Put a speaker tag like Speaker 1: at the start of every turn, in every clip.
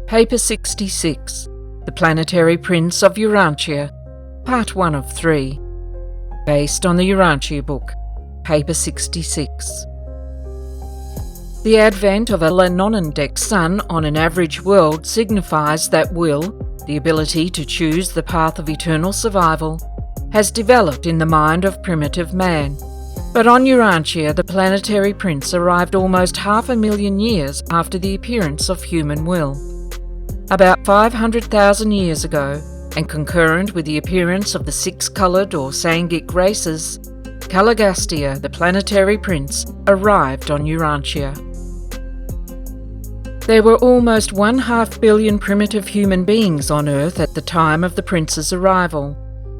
Speaker 1: Paper 66, The Planetary Prince of Urantia, Part 1 of 3, based on the Urantia Book, Paper 66. The advent of a Lanonendek sun on an average world signifies that will, the ability to choose the path of eternal survival, has developed in the mind of primitive man. But on Urantia, the planetary prince arrived almost 500,000 years after the appearance of human will. About 500,000 years ago, and concurrent with the appearance of the six-coloured or Sangic races, Caligastia, the planetary prince, arrived on Urantia. There were almost 1/2 billion primitive human beings on Earth at the time of the prince's arrival,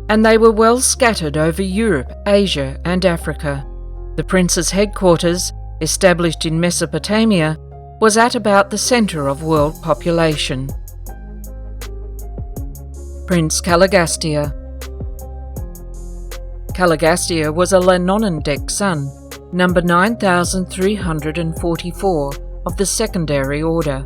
Speaker 1: and they were well scattered over Europe, Asia and Africa. The prince's headquarters, established in Mesopotamia, was at about the centre of world population. Prince Caligastia. Caligastia was a Lanonendek son, number 9344 of the secondary order.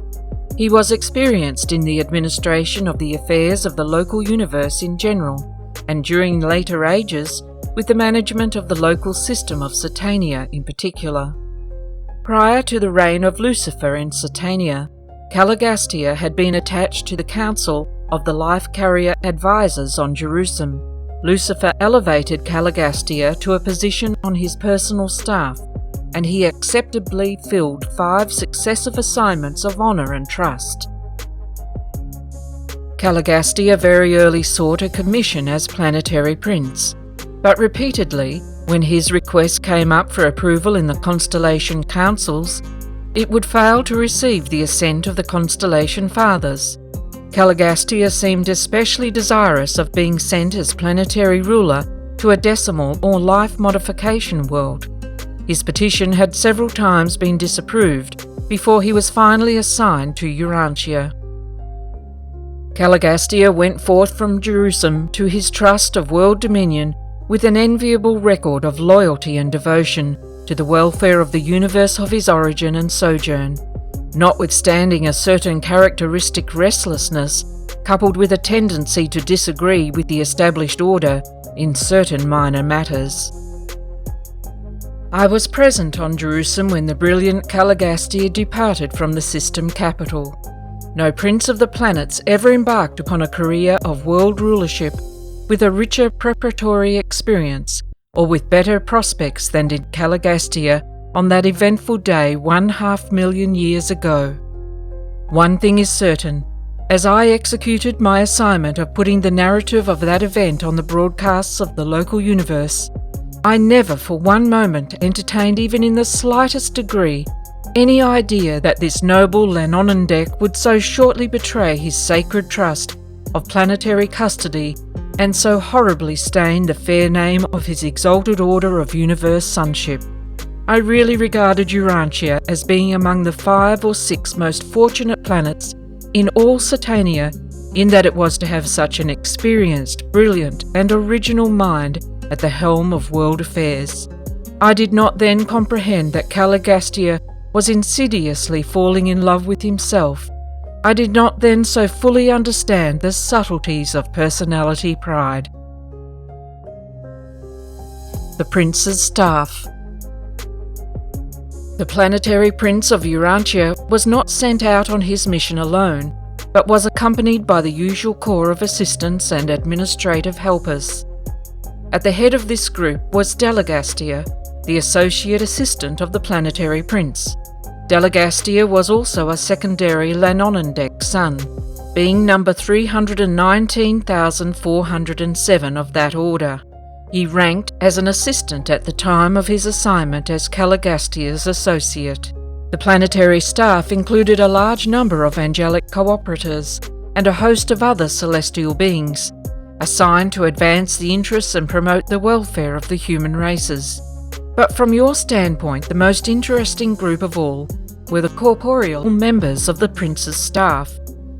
Speaker 1: He was experienced in the administration of the affairs of the local universe in general, and during later ages, with the management of the local system of Satania in particular. Prior to the reign of Lucifer in Satania, Caligastia had been attached to the council of the life-carrier advisors on Jerusalem. Lucifer elevated Caligastia to a position on his personal staff, and he acceptably filled 5 successive assignments of honour and trust. Caligastia very early sought a commission as planetary prince, but repeatedly, when his request came up for approval in the constellation councils, it would fail to receive the assent of the constellation fathers. Caligastia seemed especially desirous of being sent as planetary ruler to a decimal or life modification world. His petition had several times been disapproved before he was finally assigned to Urantia. Caligastia went forth from Jerusalem to his trust of world dominion with an enviable record of loyalty and devotion to the welfare of the universe of his origin and sojourn, notwithstanding a certain characteristic restlessness coupled with a tendency to disagree with the established order in certain minor matters. I was present on Jerusalem when the brilliant Caligastia departed from the system capital. No prince of the planets ever embarked upon a career of world rulership with a richer preparatory experience or with better prospects than did Caligastia on that eventful day 500,000 years ago. One thing is certain: as I executed my assignment of putting the narrative of that event on the broadcasts of the local universe, I never for one moment entertained even in the slightest degree any idea that this noble Lanonendek would so shortly betray his sacred trust of planetary custody and so horribly stain the fair name of his exalted order of universe sonship. I really regarded Urantia as being among the 5 or 6 most fortunate planets in all Satania, in that it was to have such an experienced, brilliant and original mind at the helm of world affairs. I did not then comprehend that Caligastia was insidiously falling in love with himself. I did not then so fully understand the subtleties of personality pride. The Prince's Staff. The planetary prince of Urantia was not sent out on his mission alone, but was accompanied by the usual corps of assistants and administrative helpers. At the head of this group was Caligastia, the associate assistant of the planetary prince. Caligastia was also a secondary Lanonendek son, being number 319,407 of that order. He ranked as an assistant at the time of his assignment as Caligastia's associate. The planetary staff included a large number of angelic cooperators and a host of other celestial beings, assigned to advance the interests and promote the welfare of the human races. But from your standpoint, the most interesting group of all were the corporeal members of the prince's staff,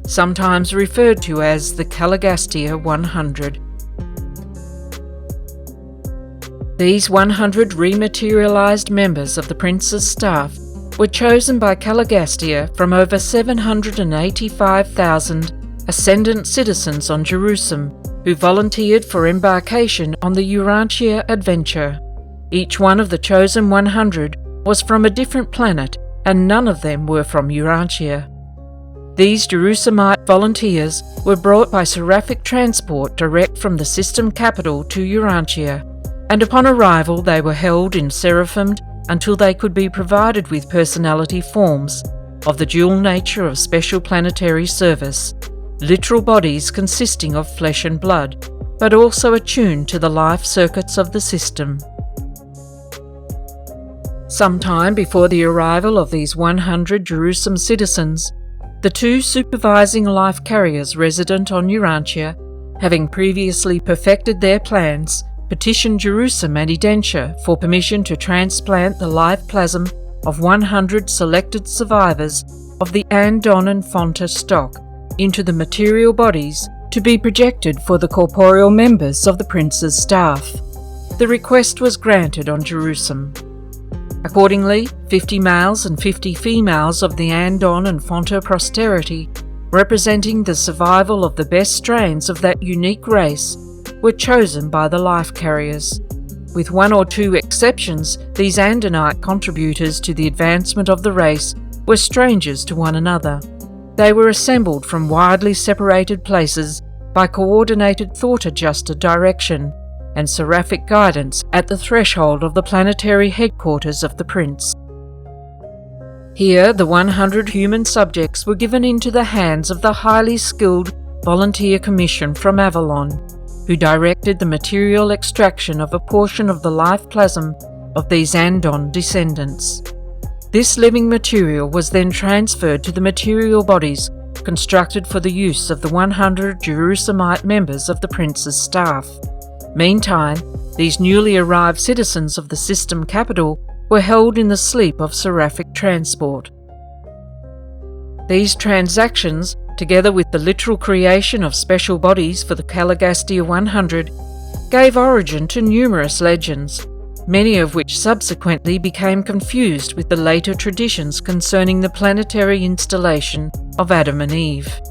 Speaker 1: sometimes referred to as the Caligastia 100. These 100 rematerialized members of the prince's staff were chosen by Caligastia from over 785,000 ascendant citizens on Jerusalem who volunteered for embarkation on the Urantia adventure. Each one of the chosen 100 was from a different planet, and none of them were from Urantia. These Jerusalemite volunteers were brought by seraphic transport direct from the system capital to Urantia, and upon arrival they were held in seraphimed until they could be provided with personality forms of the dual nature of special planetary service, literal bodies consisting of flesh and blood, but also attuned to the life circuits of the system. Sometime before the arrival of these 100 Jerusalem citizens, the two supervising life carriers resident on Urantia, having previously perfected their plans, petitioned Jerusalem and Urantia for permission to transplant the live plasm of 100 selected survivors of the Andon and Fonta stock into the material bodies to be projected for the corporeal members of the prince's staff. The request was granted on Jerusalem. Accordingly, 50 males and 50 females of the Andon and Fonta posterity, representing the survival of the best strains of that unique race, were chosen by the life carriers. With one or two exceptions, these Andonite contributors to the advancement of the race were strangers to one another. They were assembled from widely separated places by coordinated thought-adjusted direction and seraphic guidance at the threshold of the planetary headquarters of the prince. Here, the 100 human subjects were given into the hands of the highly skilled volunteer commission from Avalon, who directed the material extraction of a portion of the life plasm of these Andon descendants. This living material was then transferred to the material bodies constructed for the use of the 100 Jerusalemite members of the prince's staff. Meantime, these newly arrived citizens of the system capital were held in the sleep of seraphic transport. These transactions, together with the literal creation of special bodies for the Caligastia 100, gave origin to numerous legends, many of which subsequently became confused with the later traditions concerning the planetary installation of Adam and Eve.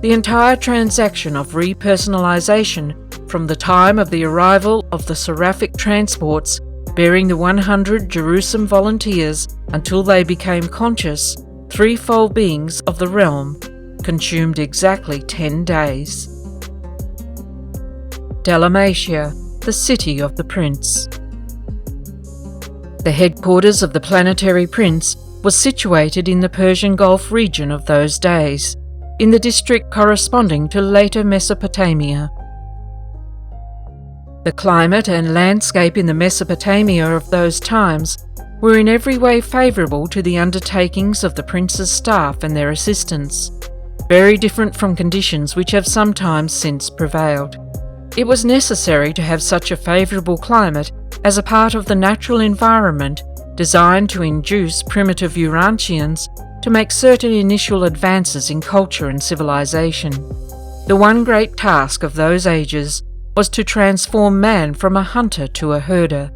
Speaker 1: The entire transaction of repersonalization from the time of the arrival of the seraphic transports bearing the 100 Jerusalem volunteers until they became conscious, threefold beings of the realm, consumed exactly 10 days. Dalmatia, the city of the prince. The headquarters of the Planetary Prince was situated in the Persian Gulf region of those days, in the district corresponding to later Mesopotamia. The climate and landscape in the Mesopotamia of those times were in every way favourable to the undertakings of the prince's staff and their assistants, very different from conditions which have sometimes since prevailed. It was necessary to have such a favourable climate as a part of the natural environment designed to induce primitive Urantians to make certain initial advances in culture and civilization. The one great task of those ages was to transform man from a hunter to a herder,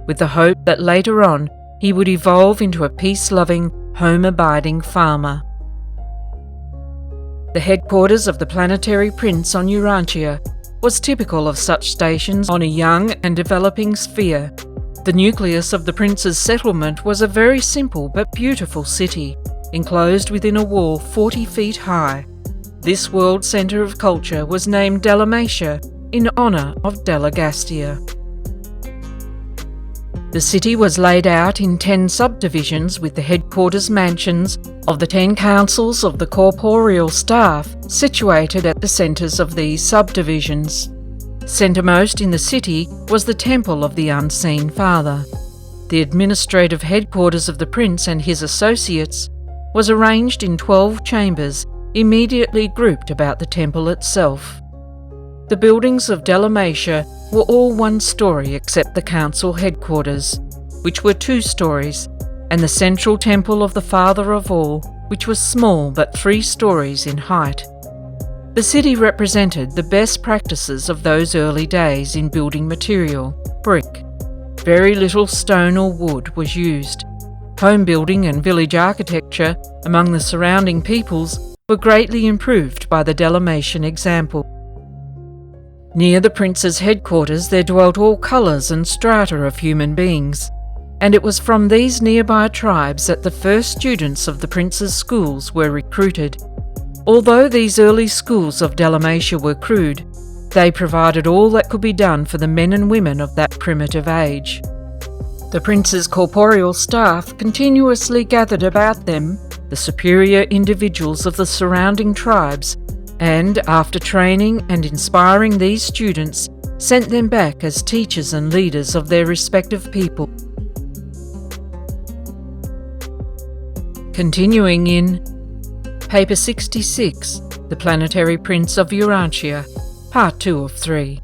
Speaker 1: with the hope that later on he would evolve into a peace-loving, home-abiding farmer. The headquarters of the Planetary Prince on Urantia was typical of such stations on a young and developing sphere. The nucleus of the prince's settlement was a very simple but beautiful city, enclosed within a wall 40 feet high. This world centre of culture was named Dalmatia in honour of Caligastia. The city was laid out in 10 subdivisions with the headquarters mansions of the 10 councils of the corporeal staff situated at the centres of these subdivisions. Centremost in the city was the Temple of the Unseen Father. The administrative headquarters of the prince and his associates was arranged in 12 chambers immediately grouped about the temple itself. The buildings of Dalmatia were all one story except the council headquarters, which were 2 stories, and the central temple of the Father of All, which was small but 3 stories in height. The city represented the best practices of those early days in building material, brick. Very little stone or wood was used. Home building and village architecture among the surrounding peoples were greatly improved by the Dalmatian example. Near the prince's headquarters there dwelt all colours and strata of human beings, and it was from these nearby tribes that the first students of the prince's schools were recruited. Although these early schools of Dalmatia were crude, they provided all that could be done for the men and women of that primitive age. The prince's corporeal staff continuously gathered about them the superior individuals of the surrounding tribes, and, after training and inspiring these students, sent them back as teachers and leaders of their respective people. Continuing in Paper 66, The Planetary Prince of Urantia, Part 2 of 3.